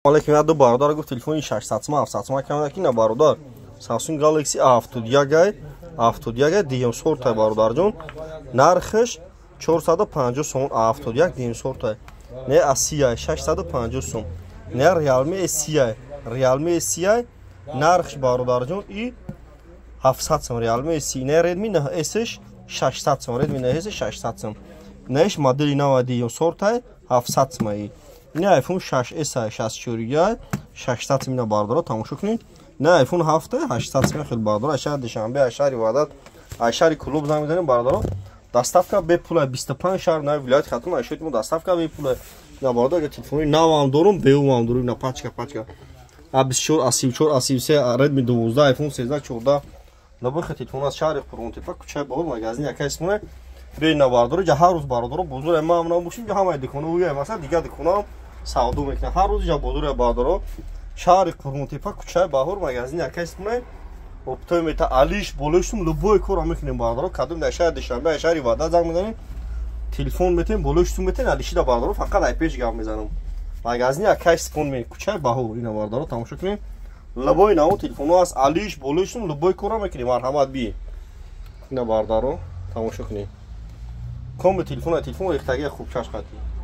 Алейкум, я до бародар гуфт телефони 600 ма 700 ма камера ки на бародар Samsung Galaxy A71 дигам сорта бародар ҷон нархш 450 сом A71 дигам сорта не Asia 650 сом не Realme SI нархш бародар ҷон и 700 сом Realme SI не Redmi S 600 сом Redmi S 600 сом неш модели нава дигам сорта 700 сом نه iPhone 6s 64 600 میلیون باردار تماشا کنید نه iPhone 7 800 میلیون خیلی باردار اشار دوشنبه اشار وادات اشار کلوب زنگ میزنیم باردار دستافکا به پول 25 شهر نه ولایت خاطر اشارت مو دستافکا به پول نه باردار تلفنی نو هم دارم به او هم دارم نه پاچکا 24 83 Redmi 12 iPhone 13 14 نبود تلفن از شهر پرونتی پاک کوچه باور مغازین یک اسمه به نواردار جه هر روز باردار بزرگ ما هم نباشیم جه همه دکونه ویه مثلا دیگه دکونه سعودو میکنه هر روز جا بزرگ باردار شهر پرونتی پاک کوچه باور مغازین یک اسمه اپتای میتا علیش بولشتم لبوی کار میکنیم باردار کدوم در شهر دوشنبه شهری وادت زنگ میزنیم تلفن میتیم بولشتم میتین علیشی دا باردار فقط ایپیش گام میزنم مغازین یک اسپون می کوچه باور اینا باردار تماشا کنیم لبوی ناو تلفن از علیش بولشتم لبوی کار میکنیم مرحمت بی اینا باردارو تماشا کنیم کام تلفن ریختگی خوب چش قطعی